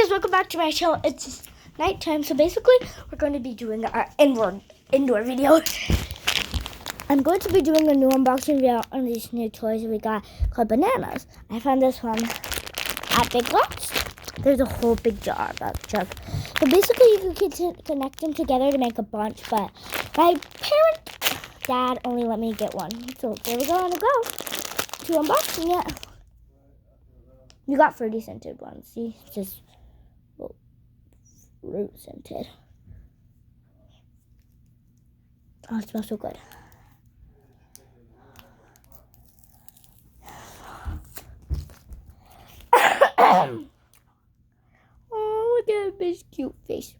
guys, welcome back to my channel. It's nighttime, so basically we're going to be doing our indoor video. I'm going to be doing a new unboxing video on these new toys we got called bananas. I found this one at Big Lots. There's a whole big jar, jug. So basically you can connect them together to make a bunch, but my dad only let me get one. So there we go, to unboxing it. You got fruity scented ones. See, just fruit scented. Oh, it smells so good. Oh, look at his cute face.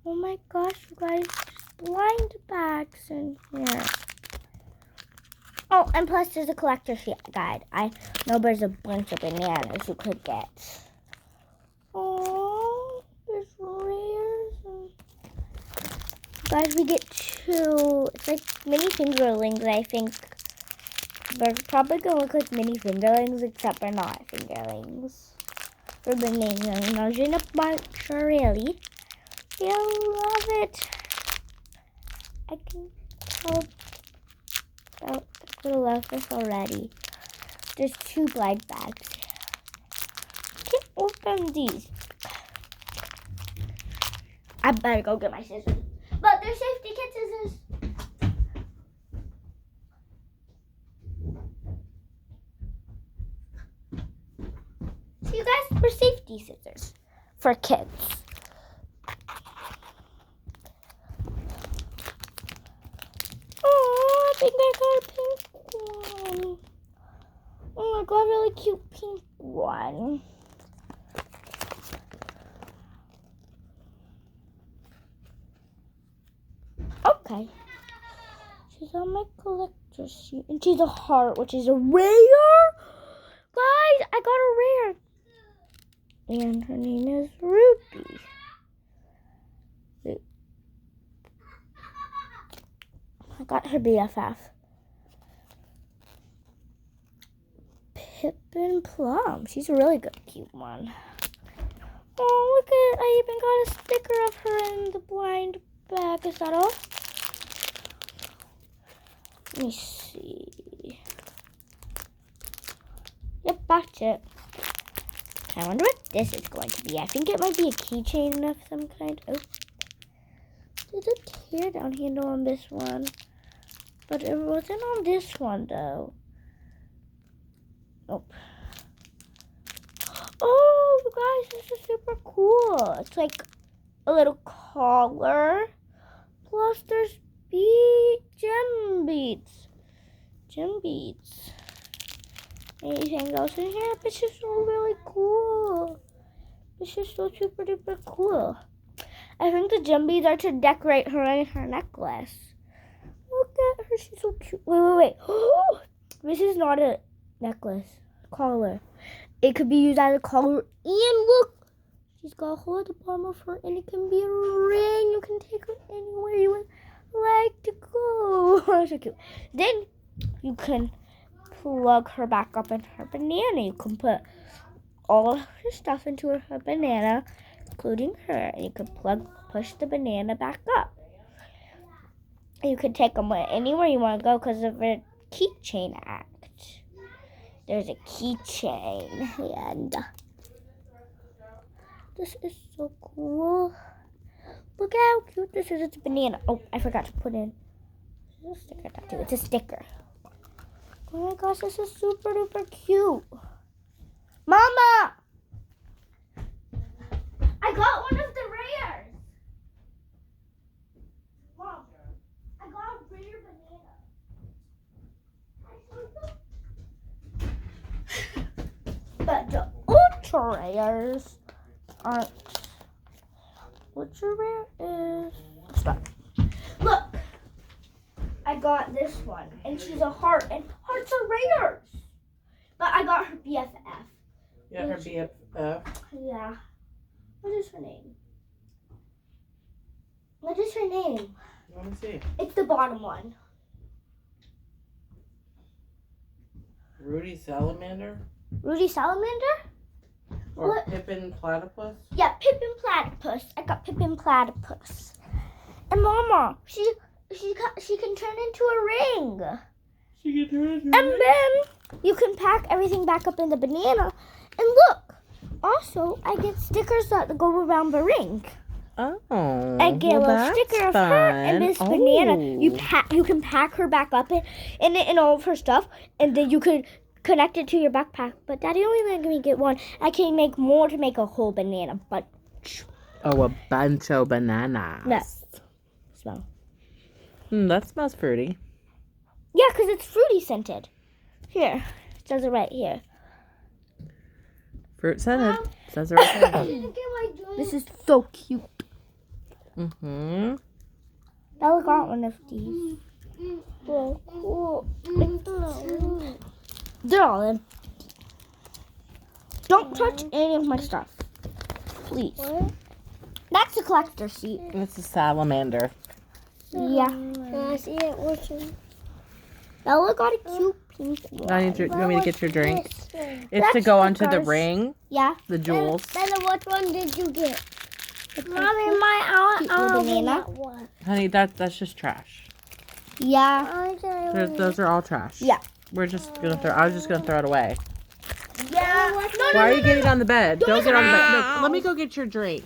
Oh my gosh, you guys, there's blind bags in here. Oh, and plus there's a collector's guide. I know there's a bunch of bananas you could get. Oh, there's rares. Guys, we get two. It's like mini fingerlings, I think. They're probably gonna look like mini fingerlings, except they're not fingerlings. They're bananas. And there's in a bunch already. I love it. I can tell about the love this already. There's two blind bags. I can't open these. I better go get my scissors. But they're safety kit scissors. So you guys, they're safety scissors for kids. Oh, I think I got a pink one. Oh my god, really cute pink one. Okay. She's on my collector's sheet. And she's a heart, which is a rare. Guys, I got a rare. And her name is Ruby. I got her BFF. Pippin Plum. She's a really good, cute one. Oh, look at it. I even got a sticker of her in the blind bag. Is that all? Let me see. Yep, that's it. I wonder what this is going to be. I think it might be a keychain of some kind. Oh. There's a teardown handle on this one. But it wasn't on this one, though. Nope. Oh, you guys, this is super cool. It's like a little collar. Plus, there's gem beads. Gem beads. Anything else in here? It's just really cool. It's just so super duper cool. I think the gem beads are to decorate her in her necklace. Look at her. She's so cute. Wait. Oh, this is not a necklace. Collar. It could be used as a collar. And look, she's got a hole at the bottom of her, and it can be a ring. You can take her anywhere you would like to go. So cute. Then you can plug her back up in her banana. You can put all of her stuff into her banana, including her. And you can push the banana back up. You can take them anywhere you want to go because of her keychain act. There's a keychain, and this is so cool. Look how cute this is. It's a banana. Oh, I forgot to put in a sticker tattoo. It's a sticker. Oh my gosh, this is super duper cute. Mama! I got one of the rares. Mom, I got a rare banana. But the ultra rares aren't. Ultra rare is. Stop. Look, I got this one, and she's a heart, and hearts are rares. But I got her BFF. Yeah, her BFF. Yeah. What is her name? What is her name? Let me see. It's the bottom one. Rudy Salamander? Rudy Salamander? Or What? Pippin Platypus? Yeah, Pippin Platypus. I got Pippin Platypus. And Mama, she can turn into a ring. She can turn into And then you can pack everything back up in the banana. And look, also I get stickers that go around the ring. Oh, I get a little sticker of her and this banana. Oh. You can pack her back up in all of her stuff, and then you could connect it to your backpack. But Daddy only let me get one. I can make more to make a whole banana. But Oh, a bunch of bananas. yes, smell. That smells fruity. Yeah, because it's fruity scented. Here, it says it right here. Fruit scented. Says it right there. This is so cute. Mm-hmm. Bella got one of these. So cool. They're all in. Don't touch any of my stuff. Please. That's a collector seat. It's a salamander. Yeah. Can I see it? Bella got a cute pink one. You want me to get your drink? It's That's to go onto the stickers. ring, Yeah. the jewels. Bella, what one did you get? Mommy, cute little banana. Honey, that's just trash. Yeah. Those are all trash. Yeah. We're just gonna throw. I was just gonna throw it away. Yeah. Why are you getting on the bed? Don't get on the bed. No, let me go get your drink.